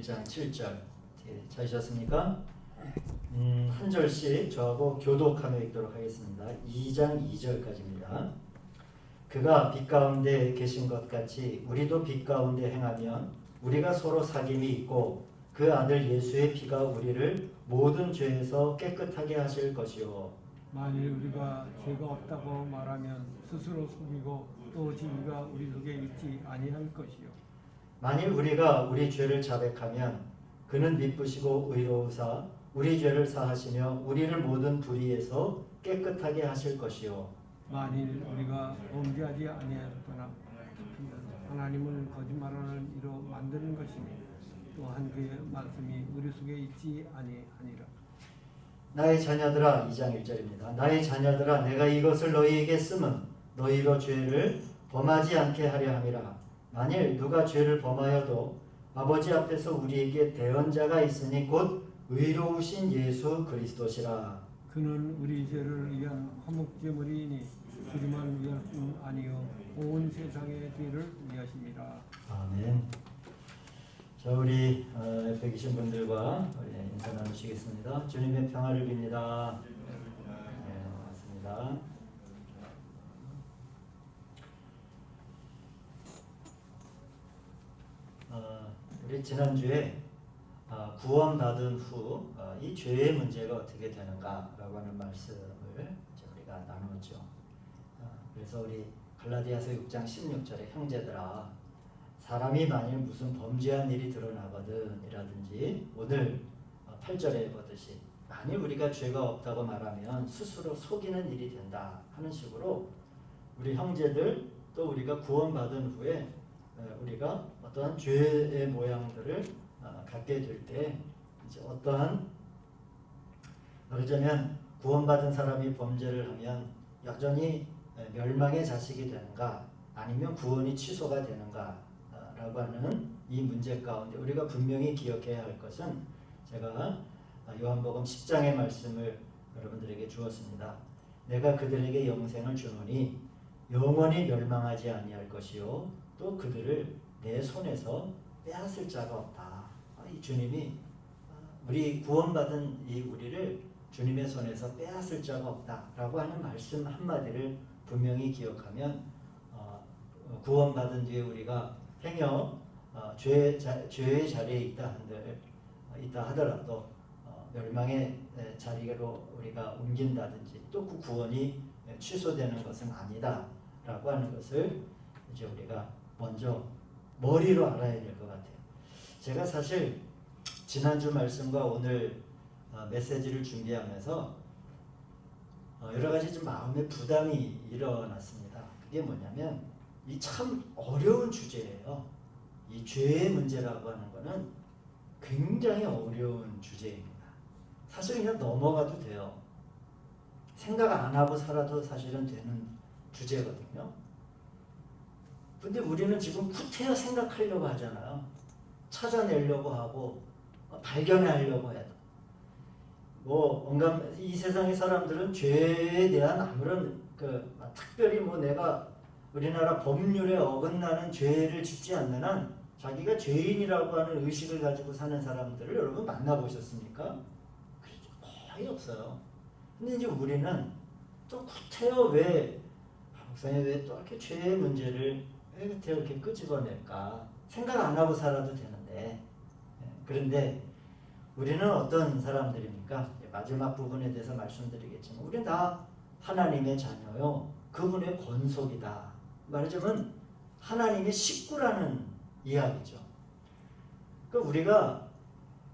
1장 7절 찾으셨습니까? 한 절씩 저하고 교독하며 읽도록 하겠습니다. 2장 2절까지입니다. 그가 빛 가운데 계신 것 같이 우리도 빛 가운데 행하면 우리가 서로 사귐이 있고 그 아들 예수의 피가 우리를 모든 죄에서 깨끗하게 하실 것이요. 만일 우리가 죄가 없다고 말하면 스스로 속이고 또 진리가 우리 속에 있지 아니할 것이요. 만일 우리가 우리 죄를 자백하면 그는 미쁘시고 의로우사 우리 죄를 사하시며 우리를 모든 불의에서 깨끗하게 하실 것이요. 만일 우리가 범죄하지 아니하였거나 하나님을 거짓말하는 이로 만드는 것이니 또한 그의 말씀이 우리 속에 있지 아니하니라. 나의 자녀들아, 2장 1절입니다. 나의 자녀들아, 내가 이것을 너희에게 쓰면 너희로 죄를 범하지 않게 하려 함이라. 만일 누가 죄를 범하여도 아버지 앞에서 우리에게 대언자가 있으니 곧 의로우신 예수 그리스도시라. 그는 우리 죄를 위한 화목제물이니 우리만 위할 뿐 아니요 온 세상의 죄를 위하십니다. 아멘. 자, 우리 옆에 계신 분들과 인사 나누시겠습니다. 주님의 평화를 빕니다. 네, 맞습니다. 우리 지난주에 구원받은 후 이 죄의 문제가 어떻게 되는가라고 하는 말씀을 우리가 나누었죠. 그래서 우리 갈라디아서 6장 16절에 형제들아 사람이 만일 무슨 범죄한 일이 드러나거든 이라든지 오늘 8절에 보듯이 만일 우리가 죄가 없다고 말하면 스스로 속이는 일이 된다 하는 식으로 우리 형제들 또 우리가 구원받은 후에 우리가 어떠한 죄의 모양들을 갖게 될 때 이제 어떠한 말하자면 구원받은 사람이 범죄를 하면 여전히 멸망의 자식이 되는가 아니면 구원이 취소가 되는가 라고 하는 이 문제 가운데 우리가 분명히 기억해야 할 것은 제가 요한복음 10장의 말씀을 여러분들에게 주었습니다. 내가 그들에게 영생을 주노니 영원히 멸망하지 아니할 것이요 또 그들을 내 손에서 빼앗을 자가 없다. 이 주님이 우리 구원받은 이 우리를 주님의 손에서 빼앗을 자가 없다라고 하는 말씀 한마디를 분명히 기억하면 구원받은 뒤에 우리가 행여 죄의 자리에 있다 하더라도 멸망의 자리로 우리가 옮긴다든지 또 그 구원이 취소되는 것은 아니다라고 하는 것을 이제 우리가 먼저 머리로 알아야 될 것 같아요. 제가 사실 지난주 말씀과 오늘 메시지를 준비하면서 여러 가지 좀 마음의 부담이 일어났습니다. 그게 뭐냐면 이 참 어려운 주제예요. 이 죄의 문제라고 하는 거는 굉장히 어려운 주제입니다. 사실 그냥 넘어가도 돼요. 생각 안 하고 살아도 사실은 되는 주제거든요. 근데 우리는 지금 구태여 생각하려고 하잖아요. 찾아내려고 하고 발견하려고 해도 온갖 이 세상의 사람들은 죄에 대한 아무런 특별히 내가 우리나라 법률에 어긋나는 죄를 짓지 않는 한 자기가 죄인이라고 하는 의식을 가지고 사는 사람들을 여러분 만나보셨습니까? 거의 없어요. 근데 이제 우리는 또 구태여 목사님 왜 또 이렇게 죄의 문제를 왜 구태여 이렇게 끄집어낼까? 생각 안 하고 살아도 되는데. 그런데 우리는 어떤 사람들입니까? 마지막 부분에 대해서 말씀드리겠지만 우리는 다 하나님의 자녀요. 그분의 권속이다. 말하자면 하나님의 식구라는 이야기죠. 그러니까 우리가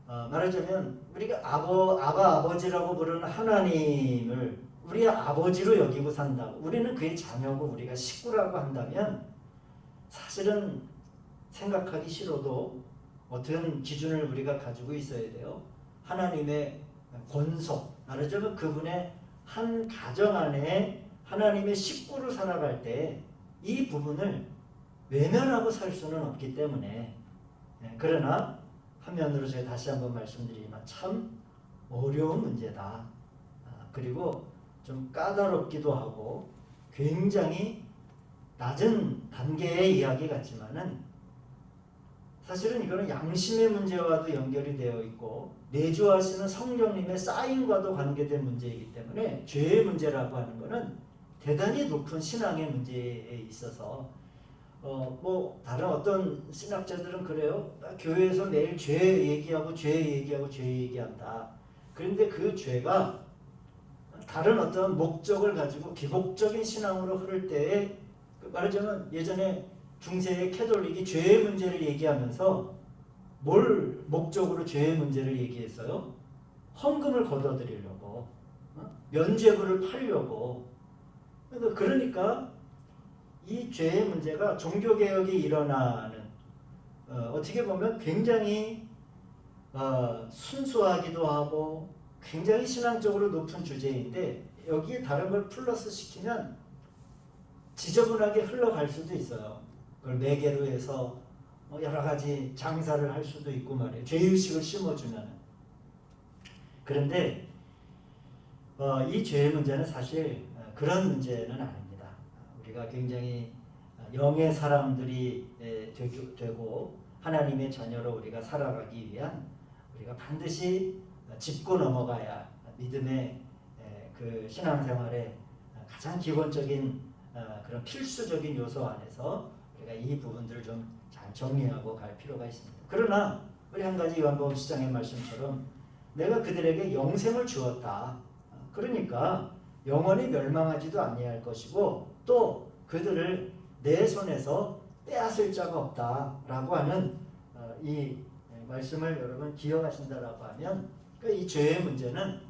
말하자면 우리가 아버지라고 부르는 하나님을 우리의 아버지로 여기고 산다고 우리는 그의 자녀고 우리가 식구라고 한다면 사실은 생각하기 싫어도 어떤 기준을 우리가 가지고 있어야 돼요. 하나님의 권속, 말하자면 그분의 한 가정 안에 하나님의 식구로 살아갈 때 이 부분을 외면하고 살 수는 없기 때문에 그러나 한면으로 제가 다시 한번 말씀드리지만 참 어려운 문제다. 그리고 좀 까다롭기도 하고 굉장히 낮은 단계의 이야기 같지만은 사실은 이거는 양심의 문제와도 연결이 되어 있고 내주하시는 성령님의 쌓임과도 관계된 문제이기 때문에 죄의 문제라고 하는 것은 대단히 높은 신앙의 문제에 있어서 뭐 다른 어떤 신학자들은 그래요. 교회에서 매일 죄 얘기하고 죄 얘기하고 죄 얘기한다. 그런데 그 죄가 다른 어떤 목적을 가지고 기복적인 신앙으로 흐를 때에 말하자면 예전에 중세의 캐톨릭이 죄의 문제를 얘기하면서 뭘 목적으로 죄의 문제를 얘기했어요? 헌금을 걷어들이려고, 면죄부를 팔려고. 그러니까 이 죄의 문제가 종교개혁이 일어나는 어떻게 보면 굉장히 순수하기도 하고 굉장히 신앙적으로 높은 주제인데 여기에 다른 걸 플러스 시키면 지저분하게 흘러갈 수도 있어요. 그걸 매개로 해서 여러 가지 장사를 할 수도 있고 말이에요. 죄의식을 심어주면. 그런데 이 죄의 문제는 사실 그런 문제는 아닙니다. 우리가 굉장히 영의 사람들이 되고 하나님의 자녀로 우리가 살아가기 위한 우리가 반드시 짚고 넘어가야 믿음의 그 신앙생활의 가장 기본적인 그런 필수적인 요소 안에서 우리가 이 부분들을 좀 잘 정리하고 갈 필요가 있습니다. 그러나 우리 한 가지 요한복음 10장의 말씀처럼 내가 그들에게 영생을 주었다. 그러니까 영원히 멸망하지도 아니할 것이고 또 그들을 내 손에서 빼앗을 자가 없다라고 하는 이 말씀을 여러분 기억하신다라고 하면 이 죄의 문제는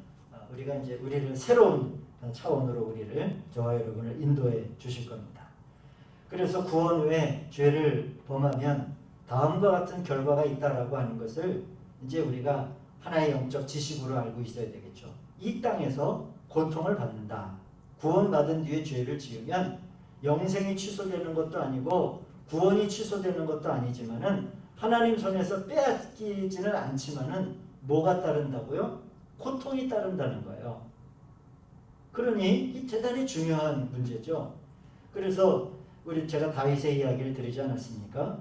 우리가 이제 우리를 새로운 차원으로 우리를 저와 여러분을 인도해 주실 겁니다. 그래서 구원 후에 죄를 범하면 다음과 같은 결과가 있다라고 하는 것을 이제 우리가 하나의 영적 지식으로 알고 있어야 되겠죠. 이 땅에서 고통을 받는다. 구원받은 뒤에 죄를 지으면 영생이 취소되는 것도 아니고 구원이 취소되는 것도 아니지만은 하나님 손에서 빼앗기지는 않지만은 뭐가 따른다고요? 고통이 따른다는 거예요. 그러니 이 대단히 중요한 문제죠. 그래서 제가 다윗의 이야기를 드리지 않았습니까?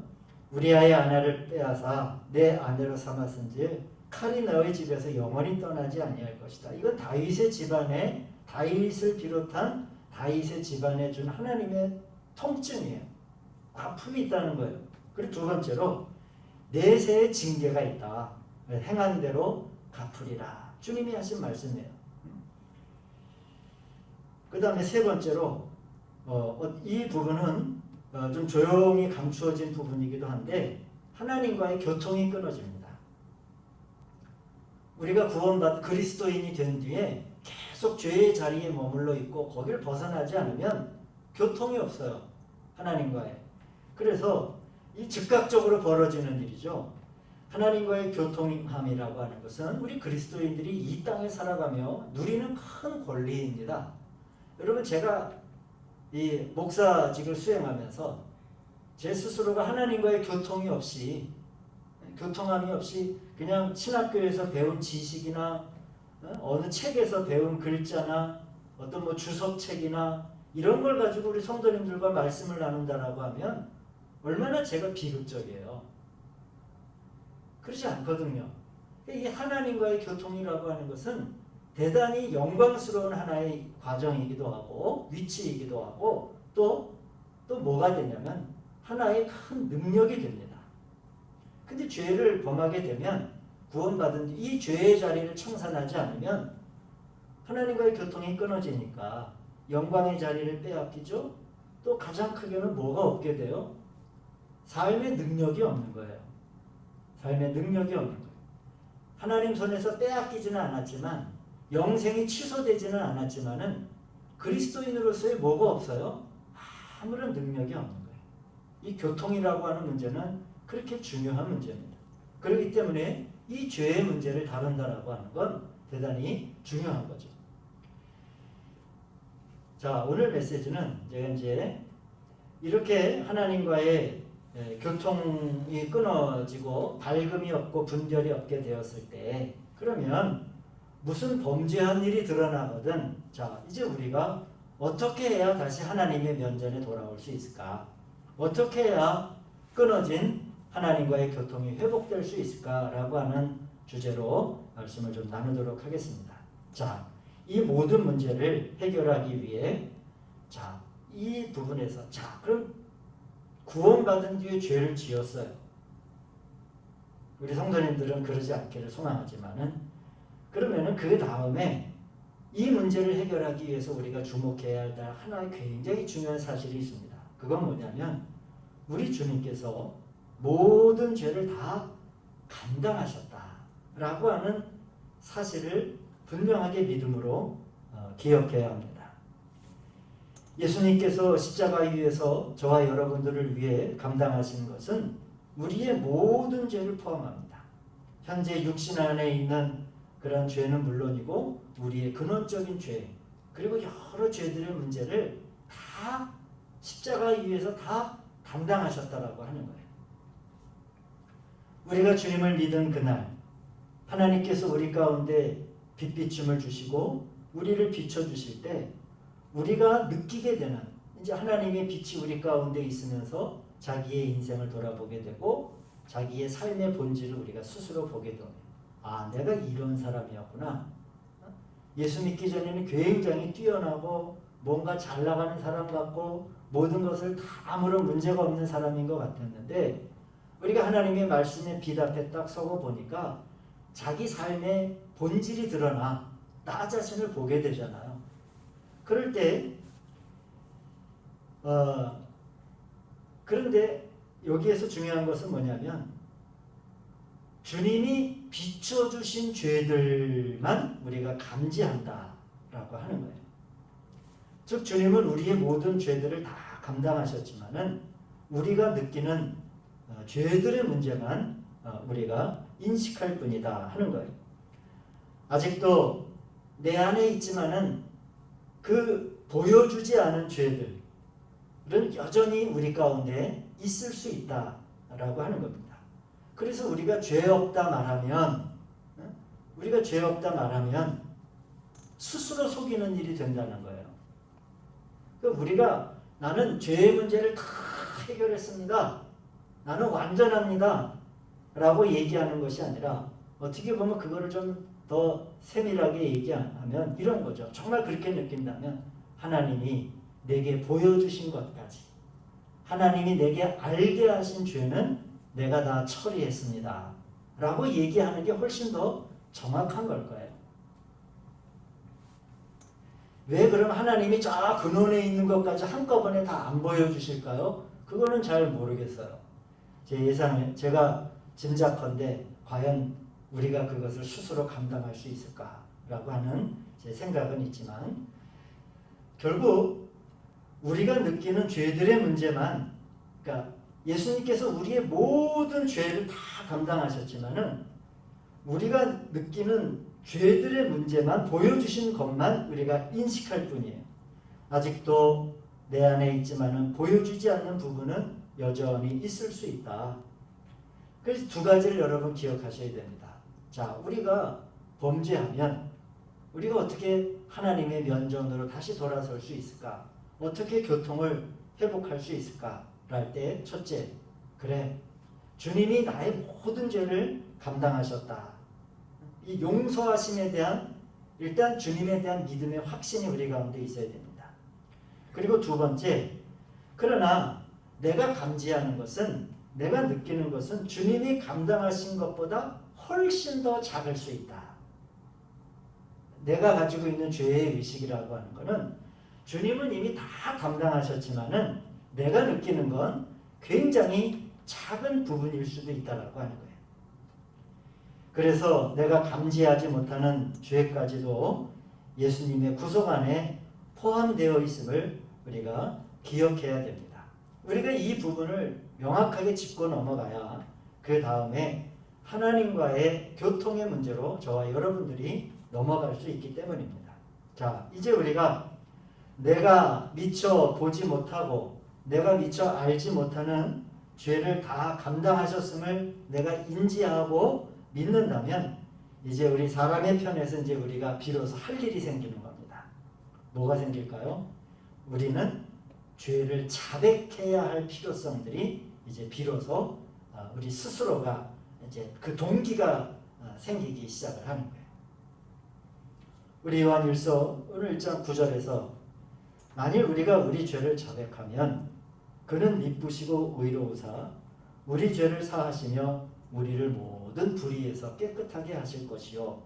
우리아의 아내를 빼앗아 내 아내로 삼았은지 칼이 너희 집에서 영원히 떠나지 아니할 것이다. 이건 다윗의 집안에 다윗을 비롯한 다윗의 집안에 준 하나님의 통증이에요. 아픔이 있다는 거예요. 그리고 두 번째로 내세의 징계가 있다. 행한 대로 갚으리라. 주님이 하신 말씀이에요. 그 다음에 세 번째로 이 부분은 좀 조용히 감추어진 부분이기도 한데 하나님과의 교통이 끊어집니다. 우리가 구원받은 그리스도인이 된 뒤에 계속 죄의 자리에 머물러 있고 거기를 벗어나지 않으면 교통이 없어요. 하나님과의. 그래서 이 즉각적으로 벌어지는 일이죠. 하나님과의 교통함이라고 하는 것은 우리 그리스도인들이 이 땅에 살아가며 누리는 큰 권리입니다. 여러분 제가 이 목사직을 수행하면서 제 스스로가 하나님과의 교통함이 없이 그냥 신학교에서 배운 지식이나 어느 책에서 배운 글자나 어떤 뭐 주석책이나 이런 걸 가지고 우리 성도님들과 말씀을 나눈다라고 하면 얼마나 제가 비극적이에요. 그렇지 않거든요. 이 하나님과의 교통이라고 하는 것은 대단히 영광스러운 하나의 과정이기도 하고 위치이기도 하고 또 뭐가 되냐면 하나의 큰 능력이 됩니다. 근데 죄를 범하게 되면 구원받은 이 죄의 자리를 청산하지 않으면 하나님과의 교통이 끊어지니까 영광의 자리를 빼앗기죠. 또 가장 크게는 뭐가 없게 돼요? 삶의 능력이 없는 거예요. 삶의 능력이 없는 거예요. 하나님 손에서 빼앗기지는 않았지만 영생이 취소되지는 않았지만은 그리스도인으로서의 뭐가 없어요? 아무런 능력이 없는 거예요. 이 교통이라고 하는 문제는 그렇게 중요한 문제입니다. 그렇기 때문에 이 죄의 문제를 다룬다라고 하는 건 대단히 중요한 거죠. 자, 오늘 메시지는 제가 이제 이렇게 하나님과의 교통이 끊어지고 밝음이 없고 분별이 없게 되었을 때 그러면 무슨 범죄한 일이 드러나거든. 자, 이제 우리가 어떻게 해야 다시 하나님의 면전에 돌아올 수 있을까? 어떻게 해야 끊어진 하나님과의 교통이 회복될 수 있을까라고 하는 주제로 말씀을 좀 나누도록 하겠습니다. 자, 이 모든 문제를 해결하기 위해 자, 이 부분에서 자, 그럼 구원받은 뒤에 죄를 지었어요. 우리 성도님들은 그러지 않기를 소망하지만은 그러면은 그 다음에 이 문제를 해결하기 위해서 우리가 주목해야 할 하나의 굉장히 중요한 사실이 있습니다. 그건 뭐냐면 우리 주님께서 모든 죄를 다 감당하셨다라고 하는 사실을 분명하게 믿음으로 기억해야 합니다. 예수님께서 십자가 위에서 저와 여러분들을 위해 감당하신 것은 우리의 모든 죄를 포함합니다. 현재 육신 안에 있는 그런 죄는 물론이고 우리의 근원적인 죄 그리고 여러 죄들의 문제를 다 십자가 위에서 다 감당하셨다라고 하는 거예요. 우리가 주님을 믿은 그날 하나님께서 우리 가운데 빛비춤을 주시고 우리를 비춰주실 때 우리가 느끼게 되는 이제 하나님의 빛이 우리 가운데 있으면서 자기의 인생을 돌아보게 되고 자기의 삶의 본질을 우리가 스스로 보게 됩니다. 아, 내가 이런 사람이었구나. 예수 믿기 전에는 굉장히 뛰어나고 뭔가 잘 나가는 사람 같고 모든 것을 다 아무런 문제가 없는 사람인 것 같았는데 우리가 하나님의 말씀에 빛 앞에 딱 서고 보니까 자기 삶의 본질이 드러나 나 자신을 보게 되잖아요. 그럴 때 그런데 여기에서 중요한 것은 뭐냐면 주님이 비춰주신 죄들만 우리가 감지한다라고 하는 거예요. 즉 주님은 우리의 모든 죄들을 다 감당하셨지만은 우리가 느끼는 죄들의 문제만 우리가 인식할 뿐이다 하는 거예요. 아직도 내 안에 있지만은 그 보여주지 않은 죄들은 여전히 우리 가운데 있을 수 있다라고 하는 겁니다. 그래서 우리가 죄 없다 말하면 스스로 속이는 일이 된다는 거예요. 그러니까 우리가 나는 죄의 문제를 다 해결했습니다. 나는 완전합니다. 라고 얘기하는 것이 아니라 어떻게 보면 그거를 좀 더 세밀하게 얘기하면 이런 거죠. 정말 그렇게 느낀다면 하나님이 내게 보여주신 것까지 하나님이 내게 알게 하신 죄는 내가 다 처리했습니다. 라고 얘기하는 게 훨씬 더 정확한 걸 거예요. 왜 그럼 하나님이 저 근원에 있는 것까지 한꺼번에 다 안 보여주실까요? 그거는 잘 모르겠어요. 제가 짐작컨대 과연 우리가 그것을 스스로 감당할 수 있을까라고 하는 제 생각은 있지만 결국 우리가 느끼는 죄들의 문제만 그러니까 예수님께서 우리의 모든 죄를 다 감당하셨지만은 우리가 느끼는 죄들의 문제만 보여주신 것만 우리가 인식할 뿐이에요. 아직도 내 안에 있지만은 보여주지 않는 부분은 여전히 있을 수 있다. 그래서 두 가지를 여러분 기억하셔야 됩니다. 자, 우리가 범죄하면 우리가 어떻게 하나님의 면전으로 다시 돌아설 수 있을까? 어떻게 교통을 회복할 수 있을까? 할 때 첫째, 그래, 주님이 나의 모든 죄를 감당하셨다. 이 용서하심에 대한 일단 주님에 대한 믿음의 확신이 우리 가운데 있어야 됩니다. 그리고 두 번째, 그러나 내가 감지하는 것은 내가 느끼는 것은 주님이 감당하신 것보다 훨씬 더 작을 수 있다. 내가 가지고 있는 죄의 의식이라고 하는 것은 주님은 이미 다 감당하셨지만은 내가 느끼는 건 굉장히 작은 부분일 수도 있다라고 하는 거예요. 그래서 내가 감지하지 못하는 죄까지도 예수님의 구속 안에 포함되어 있음을 우리가 기억해야 됩니다. 우리가 이 부분을 명확하게 짚고 넘어가야 그 다음에 하나님과의 교통의 문제로 저와 여러분들이 넘어갈 수 있기 때문입니다. 자, 이제 우리가 내가 미처 보지 못하고 내가 미처 알지 못하는 죄를 다 감당하셨음을 내가 인지하고 믿는다면 이제 우리 사람의 편에서 이제 우리가 비로소 할 일이 생기는 겁니다. 뭐가 생길까요? 우리는 죄를 자백해야 할 필요성들이 이제 비로소 우리 스스로가 이제 그 동기가 생기기 시작을 하는 거예요. 우리 요한일서 오늘 1장 9절에서 만일 우리가 우리 죄를 자백하면 그는 미쁘시고 의로우사 우리 죄를 사하시며 우리를 모든 불의에서 깨끗하게 하실 것이요.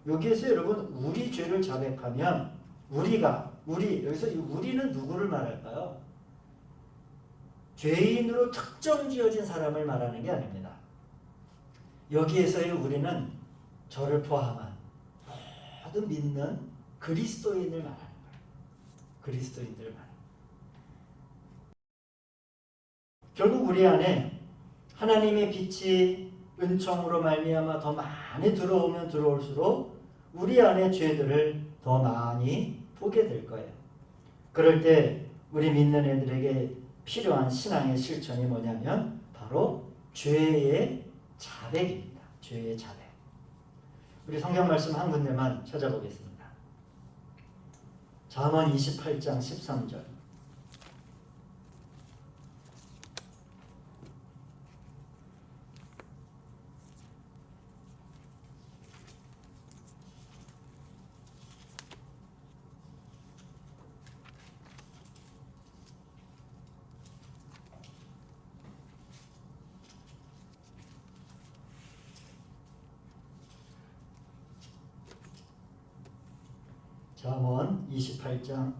여기에서 여러분 우리 죄를 자백하면 여기서 이 우리는 누구를 말할까요? 죄인으로 특정 지어진 사람을 말하는 게 아닙니다. 여기에서의 우리는 저를 포함한 모든 믿는 그리스도인을 말하는 거예요. 그리스도인들을 말하는 거예요. 결국 우리 안에 하나님의 빛이 은총으로 말미암아 더 많이 들어오면 들어올수록 우리 안의 죄들을 더 많이 보게 될 거예요. 그럴 때 우리 믿는 애들에게 필요한 신앙의 실천이 뭐냐면 바로 죄의 자백입니다. 죄의 자백. 우리 성경 말씀 한 군데만 찾아보겠습니다. 잠언 28장 13절. 잠언 28장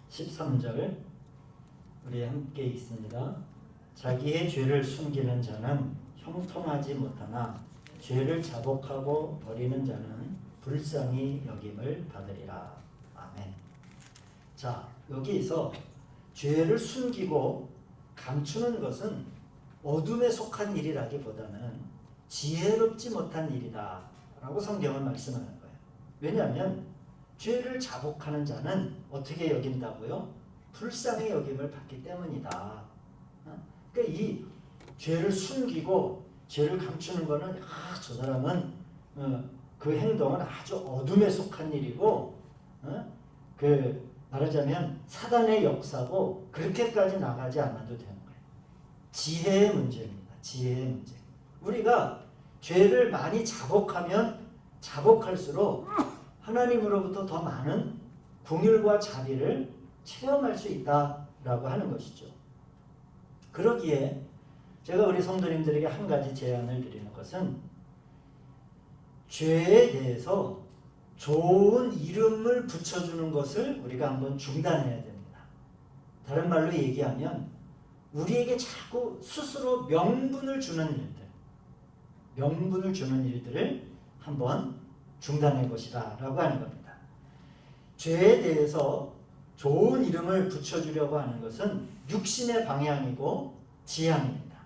13절 우리 함께 읽습니다. 자기의 죄를 숨기는 자는 형통하지 못하나 죄를 자복하고 버리는 자는 불쌍히 여김을 받으리라. 아멘. 자, 여기서 죄를 숨기고 감추는 것은 어둠에 속한 일이라기보다는 지혜롭지 못한 일이다 라고 성경은 말씀하는 거예요. 왜냐하면 죄를 자복하는 자는 어떻게 여긴다고요? 불쌍히 여김을 받기 때문이다. 그러니까 이 죄를 숨기고 죄를 감추는 거는 저 사람은 그 행동은 아주 어둠에 속한 일이고 그 말하자면 사단의 역사고 그렇게까지 나가지 않아도 되는 거예요. 지혜의 문제입니다. 지혜의 문제. 우리가 죄를 많이 자복하면 자복할수록 하나님으로부터 더 많은 긍휼과 자비를 체험할 수 있다라고 하는 것이죠. 그러기에 제가 우리 성도님들에게 한 가지 제안을 드리는 것은 죄에 대해서 좋은 이름을 붙여주는 것을 우리가 한번 중단해야 됩니다. 다른 말로 얘기하면 우리에게 자꾸 스스로 명분을 주는 일들을 한번 중단할 것이다 라고 하는 겁니다. 죄에 대해서 좋은 이름을 붙여주려고 하는 것은 육신의 방향이고 지향입니다.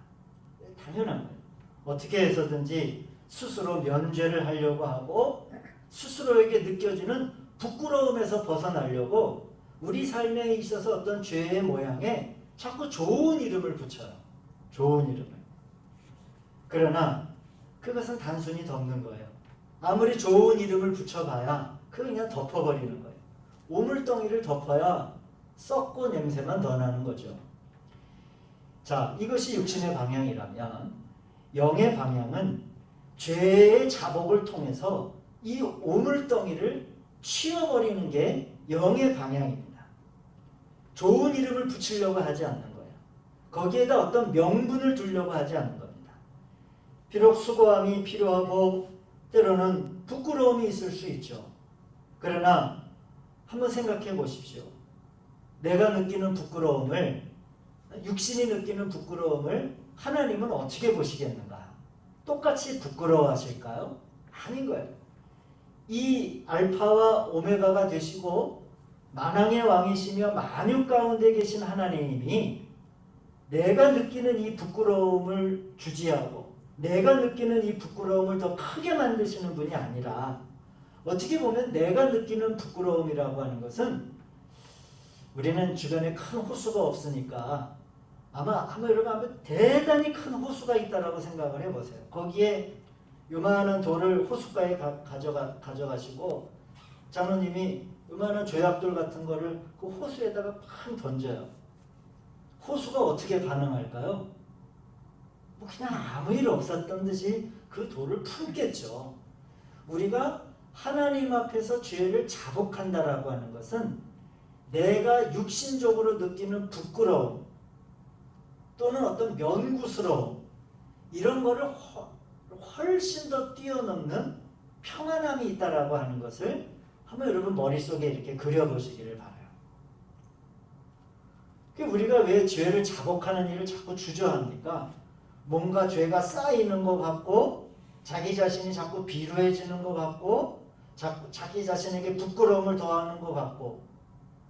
당연한 거예요. 어떻게 해서든지 스스로 면죄를 하려고 하고 스스로에게 느껴지는 부끄러움에서 벗어나려고 우리 삶에 있어서 어떤 죄의 모양에 자꾸 좋은 이름을 붙여요. 좋은 이름을. 그러나 그것은 단순히 덮는 거예요. 아무리 좋은 이름을 붙여봐야 그거 그냥 덮어버리는 거예요. 우물덩이를 덮어야 썩고 냄새만 더 나는 거죠. 자, 이것이 육신의 방향이라면 영의 방향은 죄의 자복을 통해서 이 오물덩이를 치워버리는 게 영의 방향입니다. 좋은 이름을 붙이려고 하지 않는 거예요. 거기에다 어떤 명분을 두려고 하지 않는 겁니다. 비록 수고함이 필요하고 때로는 부끄러움이 있을 수 있죠. 그러나 한번 생각해 보십시오. 내가 느끼는 부끄러움을, 육신이 느끼는 부끄러움을 하나님은 어떻게 보시겠는가? 똑같이 부끄러워하실까요? 아닌 거예요. 이 알파와 오메가가 되시고 만왕의 왕이시며 만유 가운데 계신 하나님이 내가 느끼는 이 부끄러움을 주지하고 내가 느끼는 이 부끄러움을 더 크게 만드시는 분이 아니라 어떻게 보면 내가 느끼는 부끄러움이라고 하는 것은 우리는 주변에 큰 호수가 없으니까 아마 여러분 대단히 큰 호수가 있다라고 생각을 해보세요. 거기에 요만한 돌을 호숫가에 가져가시고 장로님이 요만한 죄악돌 같은 거를 그 호수에다가 팍 던져요. 호수가 어떻게 반응할까요? 뭐 그냥 아무 일 없었던 듯이 그 돌을 품겠죠. 우리가 하나님 앞에서 죄를 자복한다라고 하는 것은 내가 육신적으로 느끼는 부끄러움 또는 어떤 면구스러움 이런 거를 훨씬 더 뛰어넘는 평안함이 있다라고 하는 것을 한번 여러분 머릿속에 이렇게 그려보시기를 바라요. 우리가 왜 죄를 자복하는 일을 자꾸 주저합니까? 뭔가 죄가 쌓이는 것 같고 자기 자신이 자꾸 비루해지는 것 같고 자기 자신에게 부끄러움을 더하는 것 같고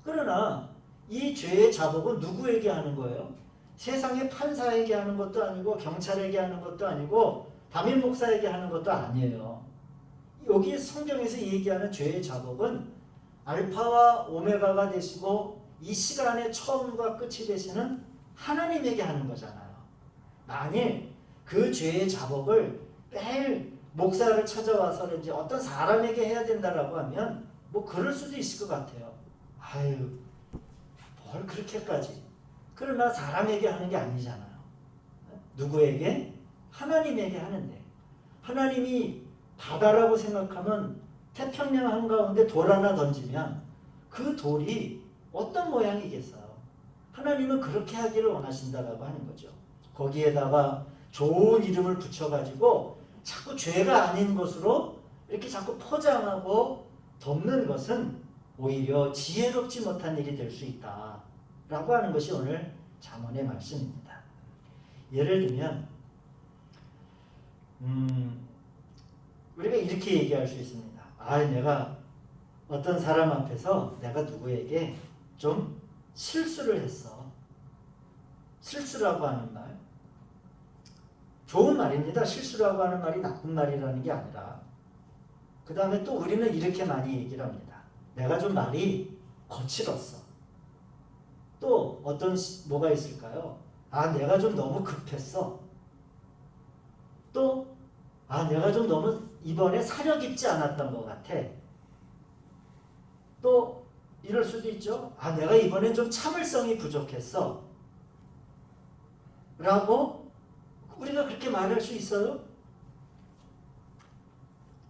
그러나 이 죄의 자복은 누구에게 하는 거예요? 세상의 판사에게 하는 것도 아니고 경찰에게 하는 것도 아니고 담임 목사에게 하는 것도 아니에요. 여기 성경에서 얘기하는 죄의 자복은 알파와 오메가가 되시고 이 시간의 처음과 끝이 되시는 하나님에게 하는 거잖아요. 만일 그 죄의 자복을 매일 목사를 찾아와서든지 어떤 사람에게 해야 된다라고 하면 뭐 그럴 수도 있을 것 같아요. 아유, 뭘 그렇게까지. 그러나 사람에게 하는 게 아니잖아요. 누구에게? 하나님에게 하는데 하나님이 바다라고 생각하면 태평양 한가운데 돌 하나 던지면 그 돌이 어떤 모양이겠어요? 하나님은 그렇게 하기를 원하신다라고 하는 거죠. 거기에다가 좋은 이름을 붙여가지고 자꾸 죄가 아닌 것으로 이렇게 자꾸 포장하고 덮는 것은 오히려 지혜롭지 못한 일이 될 수 있다라고 하는 것이 오늘 잠언의 말씀입니다. 예를 들면 우리가 이렇게 얘기할 수 있습니다. 내가 어떤 사람 앞에서 내가 누구에게 좀 실수를 했어. 실수라고 하는 말 좋은 말입니다. 실수라고 하는 말이 나쁜 말이라는 게 아니라 그 다음에 또 우리는 이렇게 많이 얘기를 합니다. 내가 좀 말이 거칠었어. 또 어떤 뭐가 있을까요? 내가 좀 너무 급했어. 또 내가 좀 너무 이번에 사려 깊지 않았던 것 같아. 또 이럴 수도 있죠. 내가 이번엔 좀 참을성이 부족했어. 라고 우리가 그렇게 말할 수 있어요?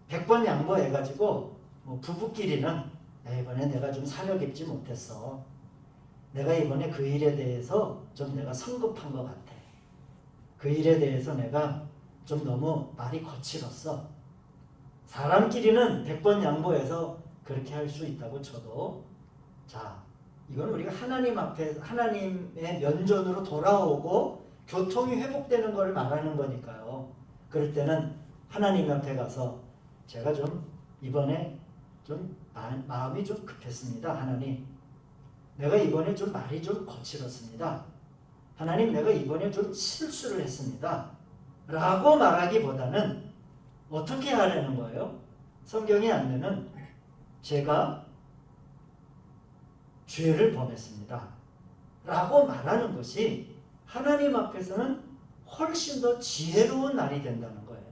100번 양보해가지고 뭐 부부끼리는 이번에 내가 좀 사려 깊지 못했어. 내가 이번에 그 일에 대해서 좀 내가 성급한 것 같아. 그 일에 대해서 내가 좀 너무 말이 거칠었어. 사람끼리는 100번 양보해서 그렇게 할 수 있다고 쳐도 자, 이건 우리가 하나님 앞에 하나님의 면전으로 돌아오고 교통이 회복되는 걸 말하는 거니까요. 그럴 때는 하나님 앞에 가서 제가 좀 이번에 좀 마음이 좀 급했습니다. 하나님, 내가 이번에 좀 말이 좀 거칠었습니다. 하나님, 내가 이번에 좀 실수를 했습니다. 라고 말하기보다는 어떻게 하려는 거예요? 성경의 안내는 제가 죄를 범했습니다. 라고 말하는 것이 하나님 앞에서는 훨씬 더 지혜로운 날이 된다는 거예요.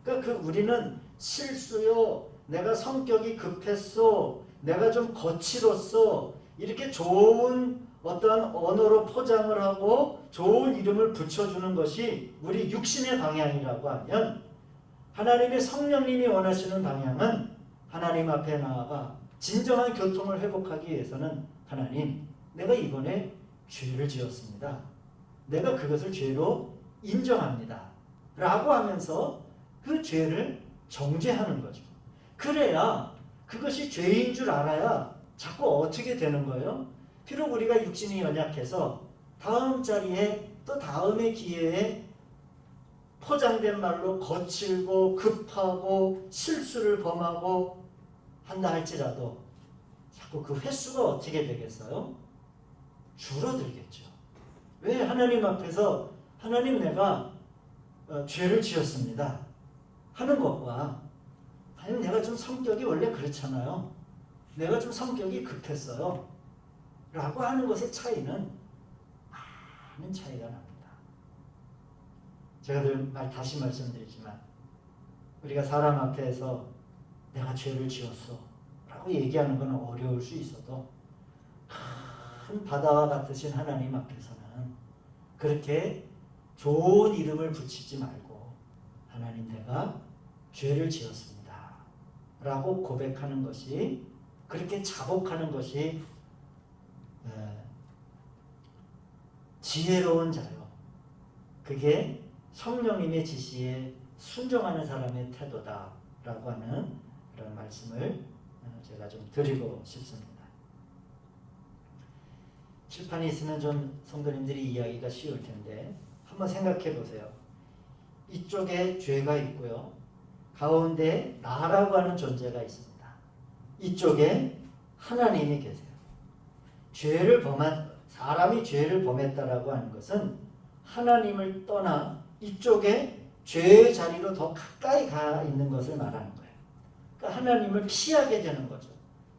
그러니까 우리는 실수요, 내가 성격이 급했어, 내가 좀 거칠었어, 이렇게 좋은 어떠한 언어로 포장을 하고 좋은 이름을 붙여주는 것이 우리 육신의 방향이라고 하면 하나님의 성령님이 원하시는 방향은 하나님 앞에 나아가 진정한 교통을 회복하기 위해서는 하나님, 내가 이번에 죄를 지었습니다. 내가 그것을 죄로 인정합니다. 라고 하면서 그 죄를 정죄하는 거죠. 그래야 그것이 죄인 줄 알아야 자꾸 어떻게 되는 거예요? 비록 우리가 육신이 연약해서 다음 자리에 또 다음의 기회에 포장된 말로 거칠고 급하고 실수를 범하고 한다 할지라도 자꾸 그 횟수가 어떻게 되겠어요? 줄어들겠죠. 왜? 하나님 앞에서 하나님, 내가 죄를 지었습니다 하는 것과 하나님, 내가 좀 성격이 원래 그렇잖아요. 내가 좀 성격이 급했어요 라고 하는 것의 차이는 많은 차이가 납니다. 제가 다시 말씀드리지만 우리가 사람 앞에서 내가 죄를 지었어 라고 얘기하는 건 어려울 수 있어도 큰 바다와 같으신 하나님 앞에서는 그렇게 좋은 이름을 붙이지 말고 하나님 내가 죄를 지었습니다 라고 고백하는 것이, 그렇게 자복하는 것이 지혜로운 자요. 그게 성령님의 지시에 순종하는 사람의 태도다라고 하는 그런 말씀을 제가 좀 드리고 싶습니다. 칠판이 있으면 좀 성도님들이 이해하기가 쉬울 텐데 한번 생각해 보세요. 이쪽에 죄가 있고요. 가운데 나라고 하는 존재가 있습니다. 이쪽에 하나님이 계세요. 사람이 죄를 범했다라고 하는 것은 하나님을 떠나 이쪽에 죄의 자리로 더 가까이 가 있는 것을 말하는 거예요. 그러니까 하나님을 피하게 되는 거죠.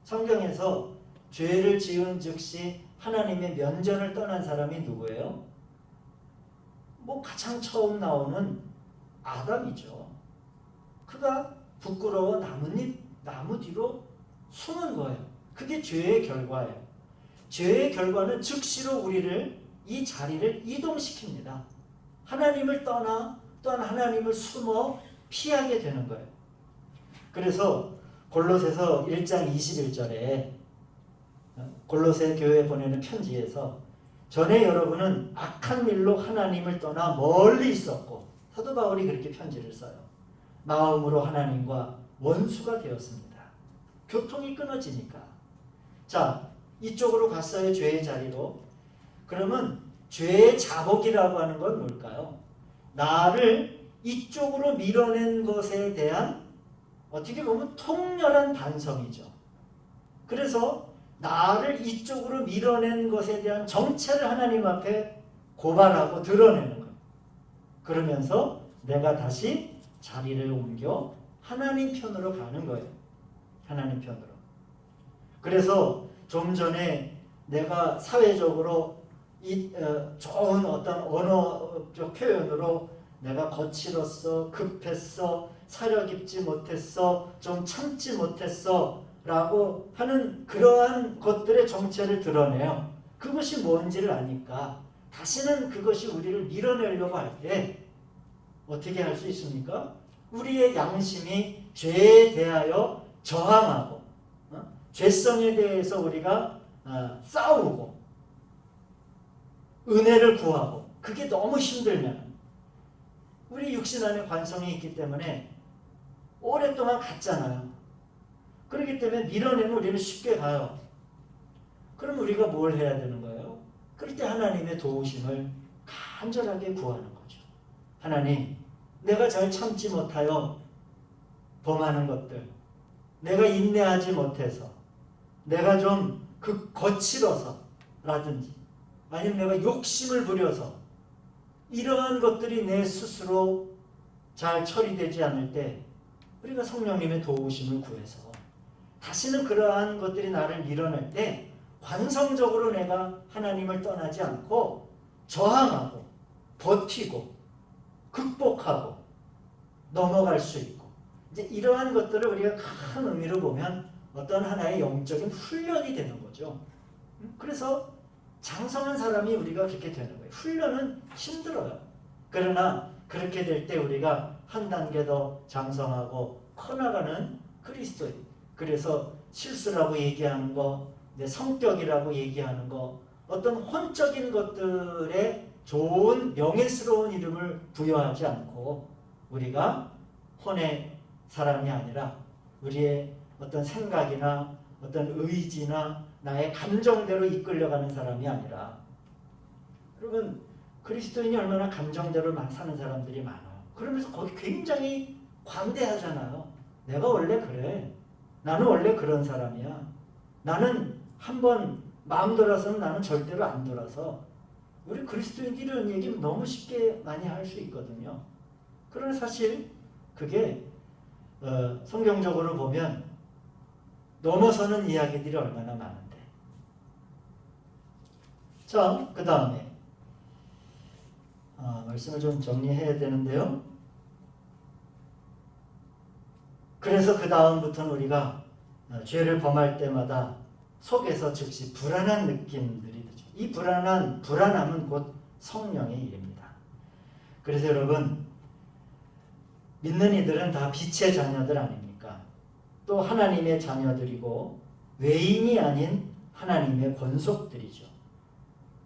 성경에서 죄를 지은 즉시 하나님의 면전을 떠난 사람이 누구예요? 가장 처음 나오는 아담이죠. 그가 부끄러워 나무 뒤로 숨은 거예요. 그게 죄의 결과예요. 죄의 결과는 즉시로 우리를, 이 자리를 이동시킵니다. 하나님을 떠나 또한 하나님을 숨어 피하게 되는 거예요. 그래서 골로새서 1장 21절에 골로새 교회에 보내는 편지에서 전에 여러분은 악한 일로 하나님을 떠나 멀리 있었고, 사도 바울이 그렇게 편지를 써요. 마음으로 하나님과 원수가 되었습니다. 교통이 끊어지니까. 자, 이쪽으로 갔어요. 죄의 자리로. 그러면 죄의 자복이라고 하는 건 뭘까요? 나를 이쪽으로 밀어낸 것에 대한 어떻게 보면 통렬한 반성이죠. 그래서 나를 이쪽으로 밀어낸 것에 대한 정체를 하나님 앞에 고발하고 드러내는 거예요. 그러면서 내가 다시 자리를 옮겨 하나님 편으로 가는 거예요. 하나님 편으로. 그래서 좀 전에 내가 사회적으로 좋은 어떤 언어적 표현으로 내가 거칠었어, 급했어, 사려 깊지 못했어, 좀 참지 못했어 라고 하는 그러한 것들의 정체를 드러내요. 그것이 뭔지를 아니까 다시는 그것이 우리를 밀어내려고 할 때 어떻게 할 수 있습니까? 우리의 양심이 죄에 대하여 저항하고 죄성에 대해서 우리가 싸우고 은혜를 구하고, 그게 너무 힘들면 우리 육신 안에 관성이 있기 때문에 오랫동안 갔잖아요. 그렇기 때문에 밀어내면 우리는 쉽게 가요. 그럼 우리가 뭘 해야 되는 거예요? 그럴 때 하나님의 도우심을 간절하게 구하는 거죠. 하나님, 내가 잘 참지 못하여 범하는 것들, 내가 인내하지 못해서, 내가 좀 거칠어서 라든지, 아니면 내가 욕심을 부려서 이러한 것들이 내 스스로 잘 처리되지 않을 때 우리가 성령님의 도우심을 구해서 다시는 그러한 것들이 나를 밀어낼 때 관성적으로 내가 하나님을 떠나지 않고 저항하고 버티고 극복하고 넘어갈 수 있고, 이제 이러한 것들을 우리가 큰 의미로 보면 어떤 하나의 영적인 훈련이 되는 거죠. 그래서 장성한 사람이 우리가 그렇게 되는 거예요. 훈련은 힘들어요. 그러나 그렇게 될 때 우리가 한 단계 더 장성하고 커나가는 그리스도인. 그래서 실수라고 얘기하는 거, 내 성격이라고 얘기하는 거, 어떤 혼적인 것들에 좋은 명예스러운 이름을 부여하지 않고 우리가 혼의 사람이 아니라 우리의 어떤 생각이나 어떤 의지나 나의 감정대로 이끌려가는 사람이 아니라, 여러분 그리스도인이 얼마나 감정대로 사는 사람들이 많아요. 그러면서 거기 굉장히 관대하잖아요. 내가 원래 그래. 나는 원래 그런 사람이야. 나는 한번 마음 돌아서는 나는 절대로 안 돌아서. 우리 그리스도인들이 이런 얘기 너무 쉽게 많이 할 수 있거든요. 그러나 사실 그게 성경적으로 보면 넘어서는 이야기들이 얼마나 많은데. 자, 그 다음에 말씀을 좀 정리해야 되는데요. 그래서 그 다음부터는 우리가 죄를 범할 때마다 속에서 즉시 불안한 느낌들이 들죠. 이 불안함은 곧 성령의 일입니다. 그래서 여러분, 믿는 이들은 다 빛의 자녀들 아닙니까? 또 하나님의 자녀들이고 외인이 아닌 하나님의 권속들이죠.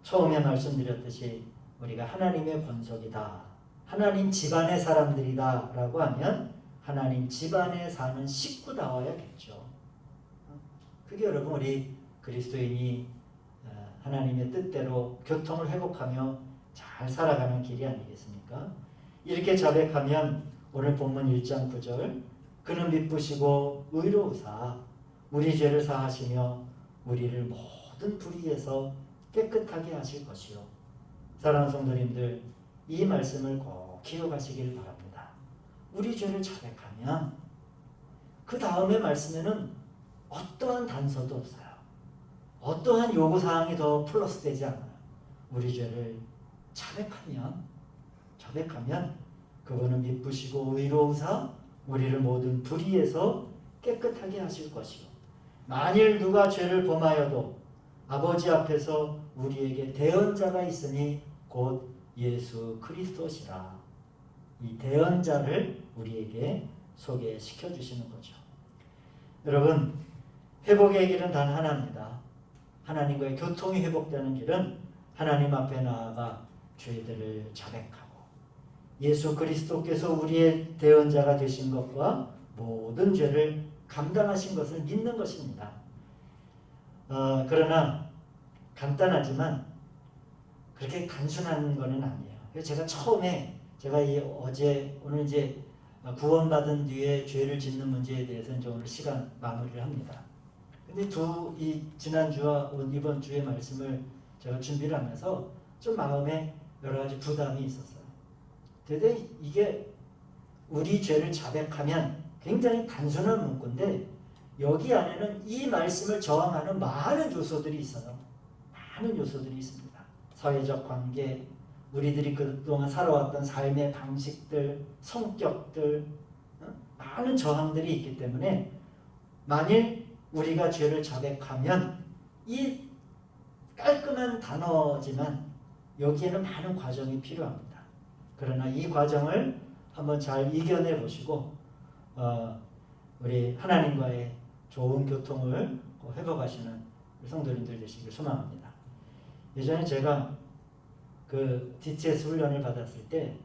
처음에 말씀드렸듯이 우리가 하나님의 권속이다, 하나님 집안의 사람들이다 라고 하면 하나님 집안에 사는 식구다워야겠죠. 그게 여러분 우리 그리스도인이 하나님의 뜻대로 교통을 회복하며 잘 살아가는 길이 아니겠습니까? 이렇게 자백하면 오늘 본문 1장 9절, 그는 미쁘시고 의로우사 우리 죄를 사하시며 우리를 모든 불의에서 깨끗하게 하실 것이요. 사랑하는 성도님들, 이 말씀을 꼭 기억하시길 바랍니다. 우리 죄를 자백하면 그 다음에 말씀에는 어떠한 단서도 없어요. 어떠한 요구사항이 더 플러스되지 않아요. 우리 죄를 자백하면 그거는 미쁘시고 의로우사 우리를 모든 불의에서 깨끗하게 하실 것이요. 만일 누가 죄를 범하여도 아버지 앞에서 우리에게 대언자가 있으니 곧 예수 그리스도시라. 이 대언자를 우리에게 소개시켜 주시는 거죠. 여러분, 회복의 길은 단 하나입니다. 하나님과의 교통이 회복되는 길은 하나님 앞에 나아가 죄들을 자백하고 예수 그리스도께서 우리의 대언자가 되신 것과 모든 죄를 감당하신 것을 믿는 것입니다. 그러나 간단하지만 그렇게 단순한 것은 아니에요. 그래서 제가 처음에 오늘 이제 구원받은 뒤에 죄를 짓는 문제에 대해서 이제 오늘 시간 마무리를 합니다. 근데 지난주와 이번 주의 말씀을 제가 준비를 하면서 좀 마음에 여러 가지 부담이 있었어요. 대대 이게 우리 죄를 자백하면 굉장히 단순한 문구인데 여기 안에는 이 말씀을 저항하는 많은 요소들이 있어요. 많은 요소들이 있습니다. 사회적 관계, 우리들이 그동안 살아왔던 삶의 방식들, 성격들, 많은 저항들이 있기 때문에 만일 우리가 죄를 자백하면 이 깔끔한 단어지만 여기에는 많은 과정이 필요합니다. 그러나 이 과정을 한번 잘 이겨내 보시고 우리 하나님과의 좋은 교통을 회복하시는 성도님들 되시길 소망합니다. 예전에 제가 그 DTS 훈련을 받았을 때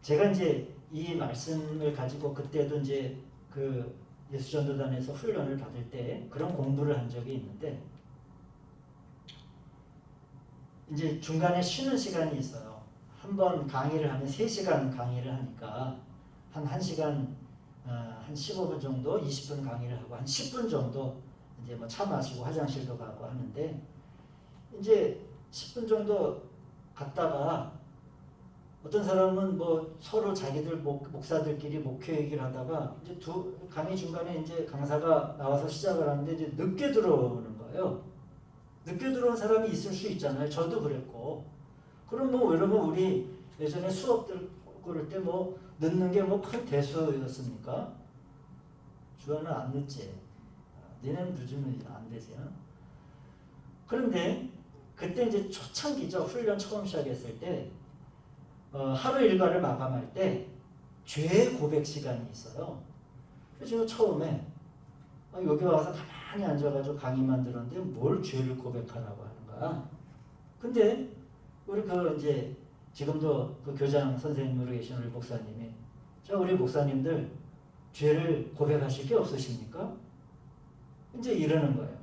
제가 이제 이 말씀을 가지고 그때도 이제 그 예수전도단에서 훈련을 받을 때 그런 공부를 한 적이 있는데 이제 중간에 쉬는 시간이 있어요. 한 번 강의를 하면 3시간 강의를 하니까 한 1시간 한 15분 정도 20분 강의를 하고 한 10분 정도 이제 뭐 차 마시고 화장실도 가고 하는데 이제 10분 정도 갔다가 어떤 사람은 뭐 서로 자기들 목사들끼리 목회 얘기를 하다가 이제 강의 중간에 이제 강사가 나와서 시작을 하는데 이제 늦게 들어오는 거예요. 늦게 들어온 사람이 있을 수 있잖아요. 저도 그랬고. 그럼 뭐 여러분 우리 예전에 수업 들을 때 뭐 늦는 게 뭐 큰 대수였습니까? 주아는 안 늦지. 니네는 늦으면 안 되지. 그런데 그때 이제 초창기죠. 훈련 처음 시작했을 때 하루 일과를 마감할 때 죄 고백 시간이 있어요. 그래서 제가 처음에 여기 와서 가만히 앉아가지고 강의만 들었는데 뭘 죄를 고백하라고 하는 거야. 근데 우리 이제 지금도 그 교장 선생님으로 계신 우리 목사님이 자 우리 목사님들 죄를 고백하실 게 없으십니까? 이제 이러는 거예요.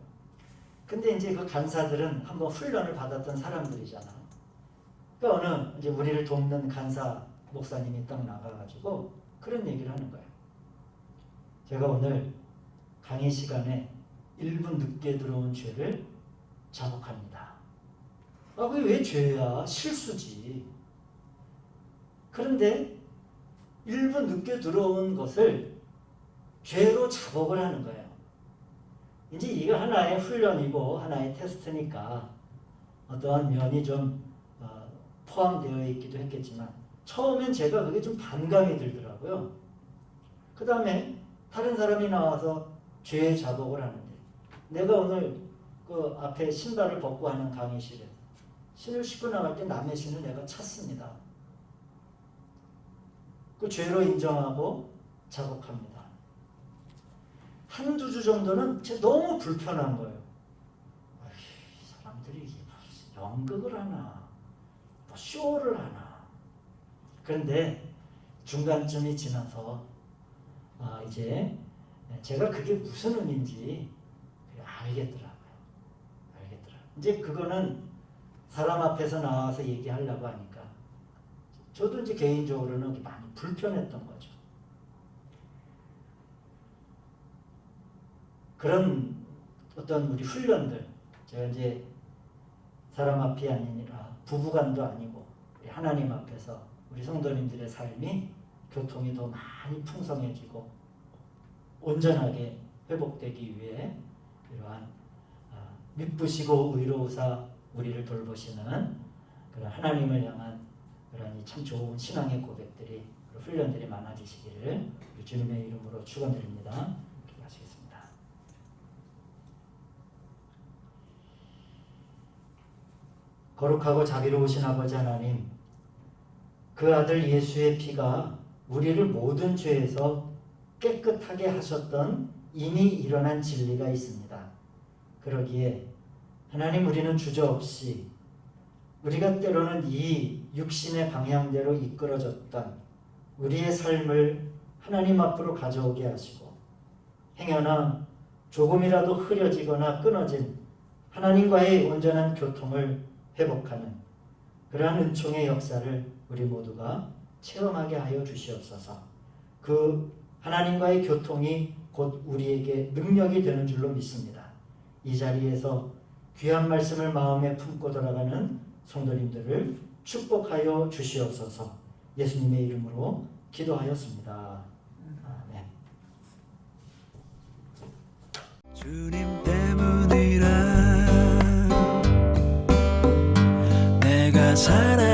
근데 이제 그 간사들은 한번 훈련을 받았던 사람들이잖아. 그러니까 어느 이제 우리를 돕는 간사 목사님이 딱 나가가지고 그런 얘기를 하는 거예요. 제가 오늘 강의 시간에 1분 늦게 들어온 죄를 자복합니다. 그게 왜 죄야? 실수지. 그런데 1분 늦게 들어온 것을 죄로 자복을 하는 거예요. 이제 이거 하나의 훈련이고 하나의 테스트니까 어떠한 면이 좀 포함되어 있기도 했겠지만 처음엔 제가 그게 좀 반감이 들더라고요. 그 다음에 다른 사람이 나와서 죄 자복을 하는데 내가 오늘 그 앞에 신발을 벗고 하는 강의실에 신을 신고 나갈 때 남의 신을 내가 찾습니다. 그 죄로 인정하고 자복합니다. 한두 주 정도는 진짜 너무 불편한 거예요. 이 사람들이 무슨 연극을 하나, 뭐 쇼를 하나. 그런데 중간쯤이 지나서 이제 제가 그게 무슨 의미인지 알겠더라고요. 이제 그거는 사람 앞에서 나와서 얘기하려고 하니까 저도 이제 개인적으로는 많이 불편했던 거죠. 그런 어떤 우리 훈련들, 제가 이제 사람 앞이 아니라 부부간도 아니고 우리 하나님 앞에서 우리 성도님들의 삶이 교통이 더 많이 풍성해지고 온전하게 회복되기 위해 이러한 미쁘시고 의로우사 우리를 돌보시는 그런 하나님을 향한 그런 참 좋은 신앙의 고백들이 훈련들이 많아지시기를 주님의 이름으로 축원드립니다. 기도하시겠습니다. 거룩하고 자비로우신 아버지 하나님, 그 아들 예수의 피가 우리를 모든 죄에서 깨끗하게 하셨던 이미 일어난 진리가 있습니다. 그러기에 하나님, 우리는 주저없이 우리가 때로는 이 육신의 방향대로 이끌어졌던 우리의 삶을 하나님 앞으로 가져오게 하시고 행여나 조금이라도 흐려지거나 끊어진 하나님과의 온전한 교통을 회복하는 그러한 은총의 역사를 우리 모두가 체험하게 하여 주시옵소서. 그 하나님과의 교통이 곧 우리에게 능력이 되는 줄로 믿습니다. 이 자리에서 귀한 말씀을 마음에 품고 돌아가는 성도님들을 축복하여 주시옵소서. 예수님의 이름으로 기도하였습니다. 아멘. 주님 때문이라 내가 살아